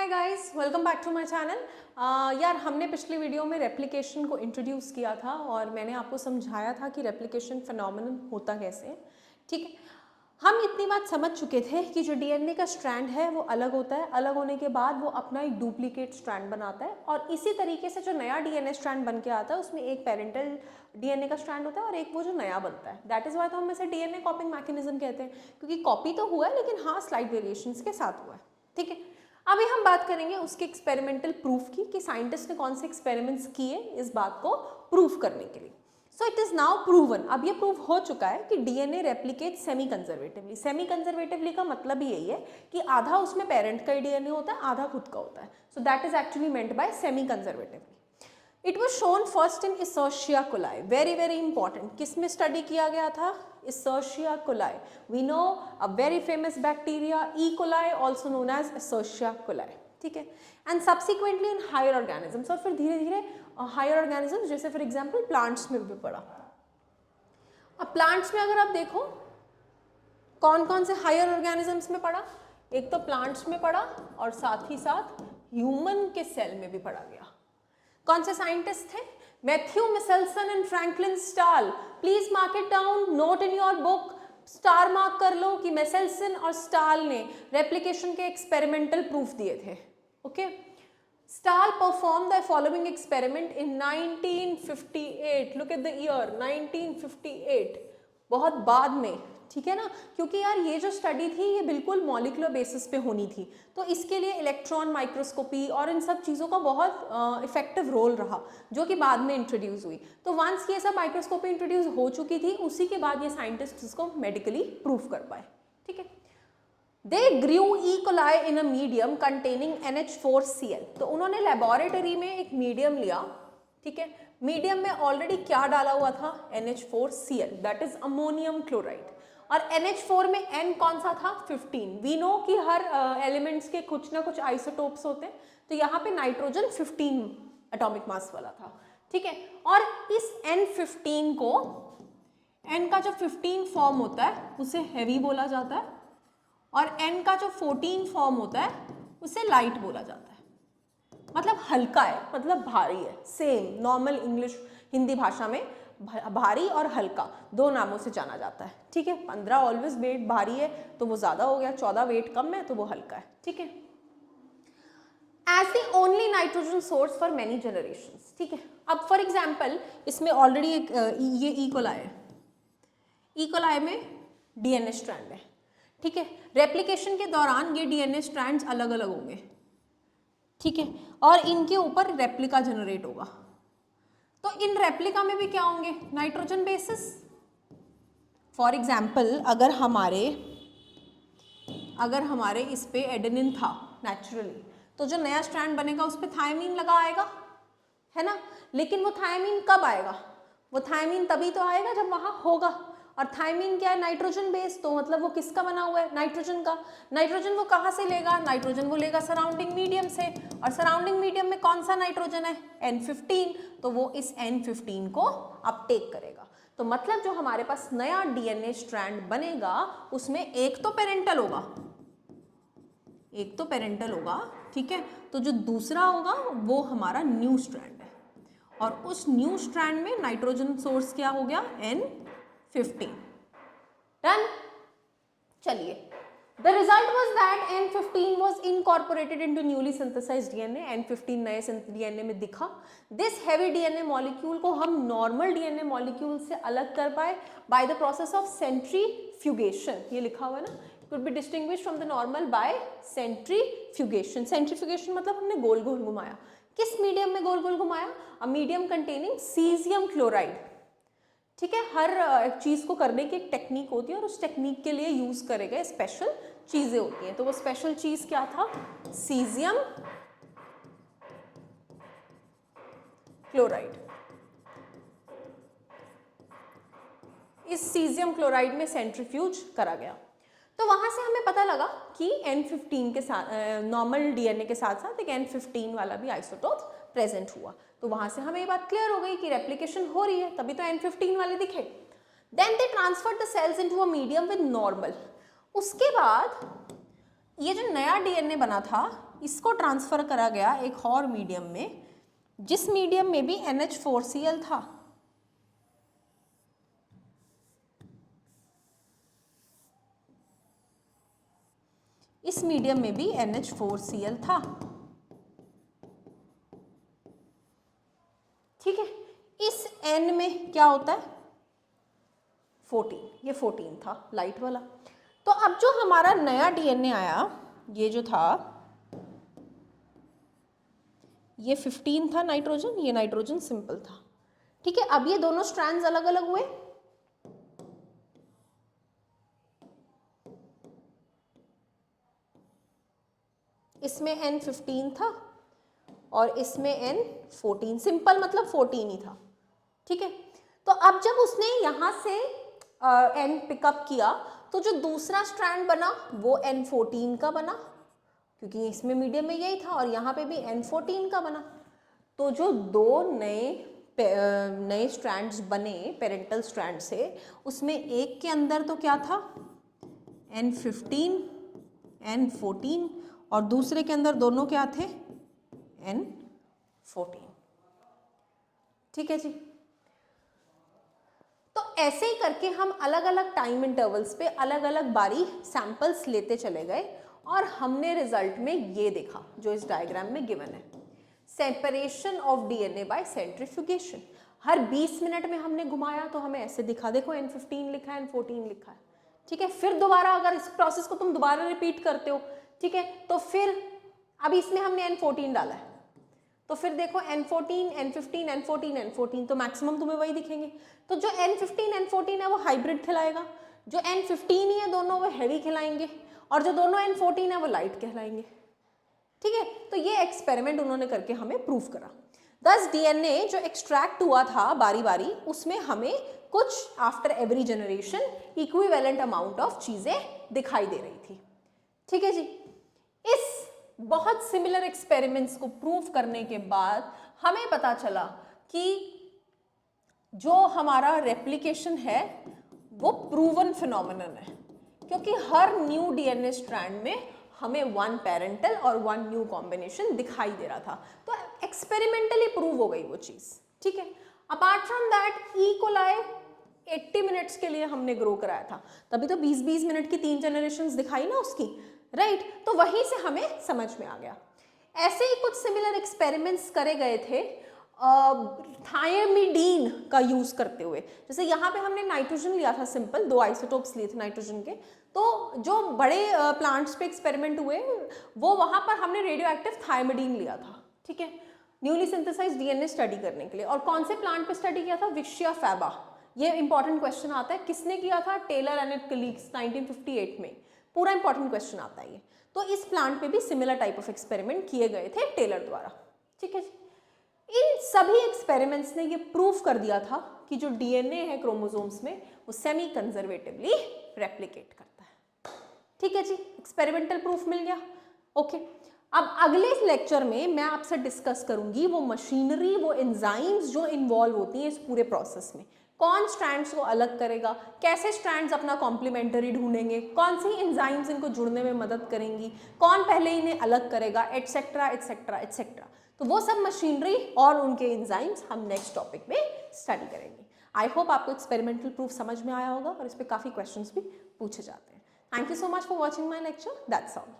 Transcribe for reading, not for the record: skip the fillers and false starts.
Hi guys, welcome back to my channel. यार हमने पिछली वीडियो में रेप्लिकेशन को इंट्रोड्यूस किया था और मैंने आपको समझाया था कि रेप्लिकेशन फिनोमेनन होता कैसे है। ठीक है, हम इतनी बात समझ चुके थे कि जो डीएनए का स्ट्रैंड है वो अलग होता है, अलग होने के बाद वो अपना एक डुप्लीकेट स्ट्रैंड बनाता है और इसी तरीके से जो नया डीएनए स्ट्रैंड बन के आता है उसमें एक पेरेंटल डीएनए का स्ट्रैंड होता है और एक वो जो नया बनता है। दैट इज वाई तो हम इसे डीएनए कॉपिंग मैकेनिज्म कहते हैं, क्योंकि कॉपी तो हुआ है लेकिन हाँ स्लाइट वेरिएशंस के साथ हुआ है। ठीक है, अभी हम बात करेंगे उसके एक्सपेरिमेंटल प्रूफ की कि साइंटिस्ट ने कौन से एक्सपेरिमेंट्स किए इस बात को प्रूफ करने के लिए। So it is now proven, अब ये प्रूव हो चुका है कि DNA replicate semi conservatively. Semi conservatively का मतलब ही यही है कि आधा उसमें पेरेंट का ही डीएनए होता है, आधा खुद का होता है। So that is actually meant by semiconservatively. It was shown first in Escherichia coli, very very important. किस में स्टडी किया गया था? Escherichia coli. We know a very famous bacteria E coli, also known as Escherichia coli. ठीक है, and subsequently in higher organisms, और फिर धीरे धीरे हायर ऑर्गेनिजम्स जैसे फॉर एग्जाम्पल प्लांट्स में भी पड़ा। अब प्लांट्स में अगर आप देखो कौन कौन से हायर ऑर्गेनिजम्स में पड़ा, एक तो प्लांट्स में पड़ा और साथ ही साथ ह्यूमन के सेल में भी पड़ा गया। कौन से साइंटिस्ट थे? Matthew Meselson and Franklin Stahl. Please mark it down, note in your book, star mark कर लो कि मिसेल्सन और स्टाल ने रेप्लिकेशन के एक्सपेरिमेंटल प्रूफ दिए थे। Okay, stall perform the following experiment in 1958। Look at the year 1958, बहुत बाद में। ठीक है ना, क्योंकि यार ये जो स्टडी थी ये बिल्कुल मॉलिक्यूलर बेसिस पे होनी थी, तो इसके लिए इलेक्ट्रॉन माइक्रोस्कोपी और इन सब चीज़ों का बहुत इफेक्टिव रोल रहा जो कि बाद में इंट्रोड्यूस हुई। तो वंस ये सब माइक्रोस्कोपी इंट्रोड्यूस हो चुकी थी उसी के बाद ये साइंटिस्ट इसको मेडिकली प्रूव कर पाए। ठीक है, they grew E coli in a medium containing NH4Cl। तो उन्होंने लेबोरेटरी में एक मीडियम लिया। ठीक है, मीडियम में ऑलरेडी क्या डाला हुआ था? NH4Cl, that is ammonium chloride. और NH4 में N कौन सा था? 15। वी नो कि हर एलिमेंट्स के कुछ ना कुछ आइसोटोप्स होते हैं, तो यहाँ पे नाइट्रोजन 15 एटॉमिक मास वाला था। ठीक है, और इस N15 को, N का जो 15 फॉर्म होता है उसे हैवी बोला जाता है और N का जो 14 फॉर्म होता है उसे लाइट बोला जाता है। मतलब हल्का है, मतलब भारी है। सेम नॉर्मल इंग्लिश हिंदी भाषा में भारी और हल्का दो नामों से जाना जाता है। ठीक है, 15 ऑलवेज वेट भारी है तो वो ज्यादा हो गया, 14 वेट कम है तो वो हल्का है। ठीक है, as the only nitrogen source for many generations. ठीक है, अब फॉर एग्जाम्पल इसमें ऑलरेडी एक ये ई कोलाई है, ई कोलाई में डीएनए स्ट्रैंड है। ठीक है, रेप्लिकेशन के दौरान ये डीएनए स्ट्रैंड्स अलग अलग होंगे। ठीक है, और इनके ऊपर रेप्लिका जनरेट होगा। तो इन रेप्लिका में भी क्या होंगे? Nitrogen bases. फॉर एग्जाम्पल अगर हमारे इस पे एडेनिन था नेचुरली, तो जो नया स्ट्रैंड बनेगा उस पे थायमीन लगा आएगा, है ना। लेकिन वो थायमीन कब आएगा? वो थायमीन तभी तो आएगा जब वहां होगा। और थायमीन क्या है? नाइट्रोजन बेस, तो मतलब वो किसका बना हुआ है? नाइट्रोजन का। नाइट्रोजन वो कहाँ से लेगा? नाइट्रोजन वो लेगा सराउंडिंग मीडियम से, और सराउंडिंग मीडियम में कौन सा नाइट्रोजन है? N15, तो वो इस N15 को अपटेक करेगा। तो मतलब जो हमारे पास नया डीएनए स्ट्रैंड बनेगा उसमें एक तो पेरेंटल होगा, ठीक है, तो जो दूसरा होगा वो हमारा न्यू स्ट्रैंड है, और उस न्यू स्ट्रैंड में नाइट्रोजन सोर्स क्या हो गया? N15। डन। चलिए, the result was that N15 was incorporated into newly synthesised DNA. N15 नए डीएनए में दिखा। दिस हैवी डीएनए मॉलिक्यूल को हम नॉर्मल डीएनए मॉलिक्यूल से अलग कर pi by the process of centrifugation. ये लिखा हुआ है ना, could be distinguished from the normal by centrifugation। Centrifugation मतलब हमने गोल गोल घुमाया। किस मीडियम में गोल गोल घुमाया? अ मीडियम कंटेनिंग सीजियम क्लोराइड। ठीक है, हर चीज को करने की एक टेक्निक होती है और उस टेक्निक के लिए यूज करे गए स्पेशल चीजें होती हैं। तो वो स्पेशल चीज क्या था? Caesium chloride. इस सीजियम क्लोराइड में सेंट्रीफ्यूज करा गया, तो वहां से हमें पता लगा कि N15 के साथ नॉर्मल डीएनए के साथ साथ एक N15 वाला भी आइसोटोप प्रेजेंट हुआ। तो वहां से हमें ये बात क्लियर हो गई कि रेप्लिकेशन हो रही है, तभी तो N15 वाले दिखे। Then they transferred the cells into a medium with normal. उसके बाद ये जो नया डीएनए बना था इसको ट्रांसफर करा गया एक और मीडियम में, जिस मीडियम में भी NH4Cl था। इस मीडियम में भी NH4Cl था। ठीक है, इस N में क्या होता है 14, ये 14 था लाइट वाला। तो अब जो हमारा नया डीएनए आया, ये जो था ये 15 था नाइट्रोजन, ये नाइट्रोजन सिंपल था। ठीक है, अब ये दोनों स्ट्रैंड्स अलग अलग हुए। इसमें N15 था और इसमें N14, सिंपल मतलब 14 ही था। ठीक है, तो अब जब उसने यहां से N पिकअप किया तो जो दूसरा स्ट्रैंड बना वो N14 का बना, क्योंकि इसमें मीडियम में यही था, और यहाँ पे भी N14 का बना। तो जो दो नए स्ट्रैंड्स बने पेरेंटल स्ट्रैंड से, उसमें एक के अंदर तो क्या था N15 N14, और दूसरे के अंदर दोनों क्या थे N14। ठीक है जी। तो ऐसे ही करके हम अलग अलग टाइम इंटरवल्स पे अलग अलग बारी सैंपल्स लेते चले गए, और हमने रिजल्ट में ये देखा जो इस डायग्राम में गिवन है, separation of DNA by centrifugation. Her 20 minute में हमने घुमाया तो हमें ऐसे दिखा, देखो N15 लिखा है N14 लिखा है। ठीक है, फिर दोबारा अगर इस प्रोसेस को तुम दोबारा रिपीट करते हो, ठीक है, तो फिर अब इसमें हमने N14 डाला है, तो फिर देखो N14 N15 N14 N14, तो मैक्सिमम तुम्हें वही दिखेंगे। तो जो N15 N14 है वो हाइब्रिड खिलाएगा, जो N15 ही है दोनों वो हैवी खिलाएंगे, और जो दोनों N14 है वो लाइट कहलाएंगे। ठीक है, तो ये एक्सपेरिमेंट उन्होंने करके हमें प्रूव करा। 10 डीएनए जो एक्सट्रैक्ट हुआ था बारी बारी, उसमें हमें कुछ after every generation equivalent amount of चीजें दिखाई दे रही थी। ठीक है जी। इस बहुत सिमिलर एक्सपेरिमेंट्स को प्रूव करने के बाद हमें पता चला कि जो हमारा रेप्लिकेशन है वो प्रूवन फिनोमिनन है, क्योंकि हर न्यू डीएनए स्ट्रैंड में हमें वन पेरेंटल और वन न्यू कॉम्बिनेशन दिखाई दे रहा था, तो एक्सपेरिमेंटली प्रूव हो गई वो चीज। ठीक है, apart from that E coli 80 minutes के लिए हमने ग्रो कराया था, तभी तो 20-20 मिनट की 3 जनरेशंस दिखाई ना उसकी, राइट। तो वहीं से हमें समझ में आ गया। ऐसे ही कुछ सिमिलर एक्सपेरिमेंट्स करे गए थे थायमिडीन का यूज करते हुए। जैसे यहाँ पे हमने नाइट्रोजन लिया था सिंपल, 2 आइसोटोप्स लिए थे नाइट्रोजन के, तो जो बड़े प्लांट्स पे एक्सपेरिमेंट हुए वो वहाँ पर हमने रेडियो एक्टिव थायमिडीन लिया था। ठीक है, न्यूली सिंथेसाइज्ड डीएनए स्टडी करने के लिए। और कौन से प्लांट पे स्टडी किया था? विशिया फैबा। ये इंपॉर्टेंट क्वेश्चन आता है, किसने किया था? टेलर एंड कलीग्स 1958 में। पूरा इंपॉर्टेंट क्वेश्चन आता है ये। तो इस प्लांट पे भी सिमिलर टाइप ऑफ एक्सपेरिमेंट किए गए थे टेलर द्वारा। ठीक है, इन सभी एक्सपेरिमेंट्स ने ये प्रूव कर दिया था कि जो डीएनए है क्रोमोसोम्स में वो सेमी कंजर्वेटिवली रेप्लिकेट करता है। ठीक है जी, एक्सपेरिमेंटल प्रूफ मिल गया। ओके, अब अगले लेक्चर में मैं आपसे डिस्कस करूंगी वो मशीनरी, वो एंजाइम्स जो इन्वॉल्व होती हैं इस पूरे प्रोसेस में। कौन स्ट्रैंड्स को अलग करेगा, कैसे स्ट्रैंड्स अपना कॉम्प्लीमेंटरी ढूंढेंगे, कौन सी एंजाइम्स इनको जुड़ने में मदद करेंगी, कौन पहले इन्हें अलग करेगा, एटसेट्रा एटसेट्रा एटसेट्रा। तो वो सब मशीनरी और उनके एंजाइम्स हम नेक्स्ट टॉपिक में स्टडी करेंगे। आई होप आपको एक्सपेरिमेंटल प्रूफ समझ में आया होगा और इस पर काफ़ी क्वेश्चंस भी पूछे जाते हैं। Thank you so much for watching my lecture. That's all.